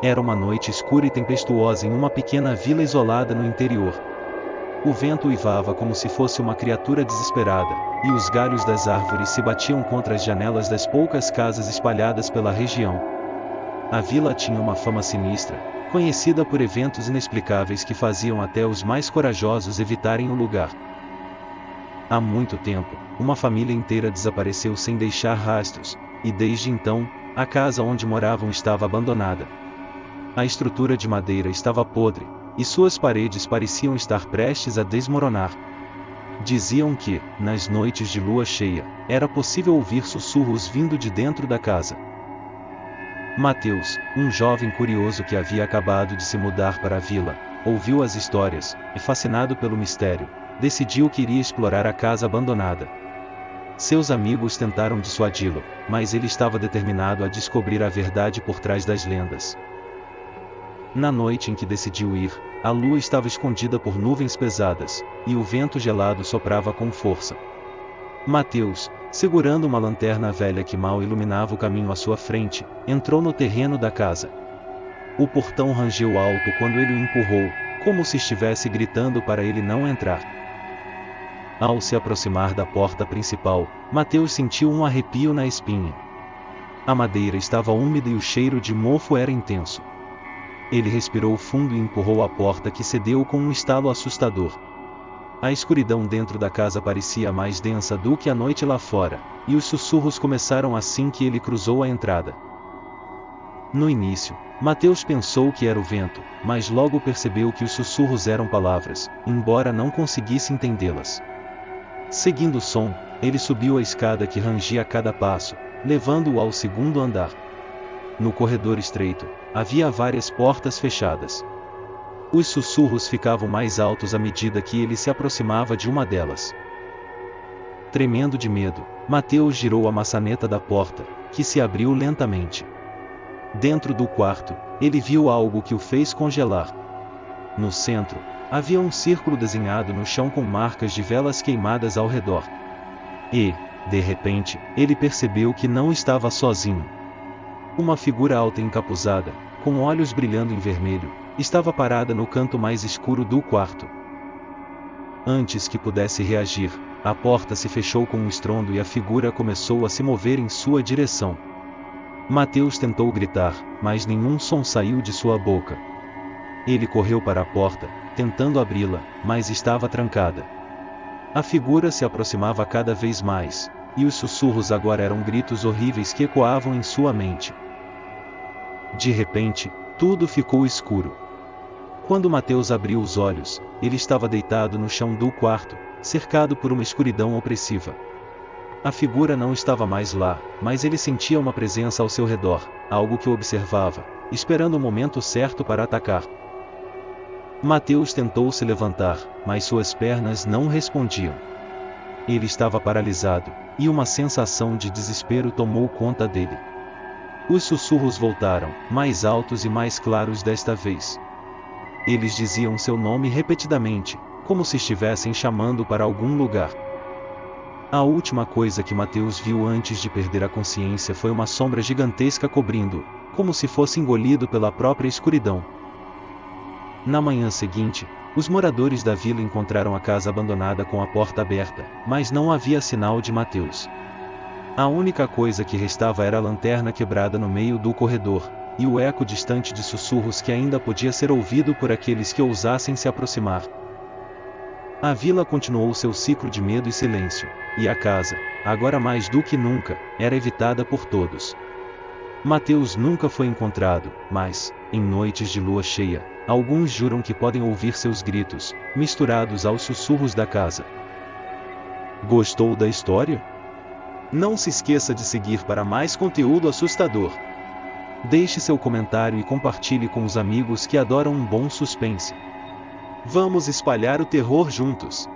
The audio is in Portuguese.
Era uma noite escura e tempestuosa em uma pequena vila isolada no interior. O vento uivava como se fosse uma criatura desesperada, e os galhos das árvores se batiam contra as janelas das poucas casas espalhadas pela região. A vila tinha uma fama sinistra, conhecida por eventos inexplicáveis que faziam até os mais corajosos evitarem o lugar. Há muito tempo, uma família inteira desapareceu sem deixar rastros, e desde então, a casa onde moravam estava abandonada. A estrutura de madeira estava podre, e suas paredes pareciam estar prestes a desmoronar. Diziam que, nas noites de lua cheia, era possível ouvir sussurros vindo de dentro da casa. Mateus, um jovem curioso que havia acabado de se mudar para a vila, ouviu as histórias, e fascinado pelo mistério, decidiu que iria explorar a casa abandonada. Seus amigos tentaram dissuadi-lo, mas ele estava determinado a descobrir a verdade por trás das lendas. Na noite em que decidiu ir, a lua estava escondida por nuvens pesadas, e o vento gelado soprava com força. Mateus, segurando uma lanterna velha que mal iluminava o caminho à sua frente, entrou no terreno da casa. O portão rangeu alto quando ele o empurrou, como se estivesse gritando para ele não entrar. Ao se aproximar da porta principal, Mateus sentiu um arrepio na espinha. A madeira estava úmida e o cheiro de mofo era intenso. Ele respirou fundo e empurrou a porta, que cedeu com um estalo assustador. A escuridão dentro da casa parecia mais densa do que a noite lá fora, e os sussurros começaram assim que ele cruzou a entrada. No início, Mateus pensou que era o vento, mas logo percebeu que os sussurros eram palavras, embora não conseguisse entendê-las. Seguindo o som, ele subiu a escada que rangia a cada passo, levando-o ao segundo andar. No corredor estreito, havia várias portas fechadas. Os sussurros ficavam mais altos à medida que ele se aproximava de uma delas. Tremendo de medo, Mateus girou a maçaneta da porta, que se abriu lentamente. Dentro do quarto, ele viu algo que o fez congelar. No centro, havia um círculo desenhado no chão com marcas de velas queimadas ao redor. E, de repente, ele percebeu que não estava sozinho. Uma figura alta e encapuzada, com olhos brilhando em vermelho, estava parada no canto mais escuro do quarto. Antes que pudesse reagir, a porta se fechou com um estrondo e a figura começou a se mover em sua direção. Mateus tentou gritar, mas nenhum som saiu de sua boca. Ele correu para a porta, tentando abri-la, mas estava trancada. A figura se aproximava cada vez mais, e os sussurros agora eram gritos horríveis que ecoavam em sua mente. De repente, tudo ficou escuro. Quando Mateus abriu os olhos, ele estava deitado no chão do quarto, cercado por uma escuridão opressiva. A figura não estava mais lá, mas ele sentia uma presença ao seu redor, algo que o observava, esperando o momento certo para atacar. Mateus tentou se levantar, mas suas pernas não respondiam. Ele estava paralisado, e uma sensação de desespero tomou conta dele. Os sussurros voltaram, mais altos e mais claros desta vez. Eles diziam seu nome repetidamente, como se estivessem chamando para algum lugar. A última coisa que Mateus viu antes de perder a consciência foi uma sombra gigantesca cobrindo-o, como se fosse engolido pela própria escuridão. Na manhã seguinte, os moradores da vila encontraram a casa abandonada com a porta aberta, mas não havia sinal de Mateus. A única coisa que restava era a lanterna quebrada no meio do corredor, e o eco distante de sussurros que ainda podia ser ouvido por aqueles que ousassem se aproximar. A vila continuou seu ciclo de medo e silêncio, e a casa, agora mais do que nunca, era evitada por todos. Mateus nunca foi encontrado, mas, em noites de lua cheia, alguns juram que podem ouvir seus gritos, misturados aos sussurros da casa. Gostou da história? Não se esqueça de seguir para mais conteúdo assustador. Deixe seu comentário e compartilhe com os amigos que adoram um bom suspense. Vamos espalhar o terror juntos!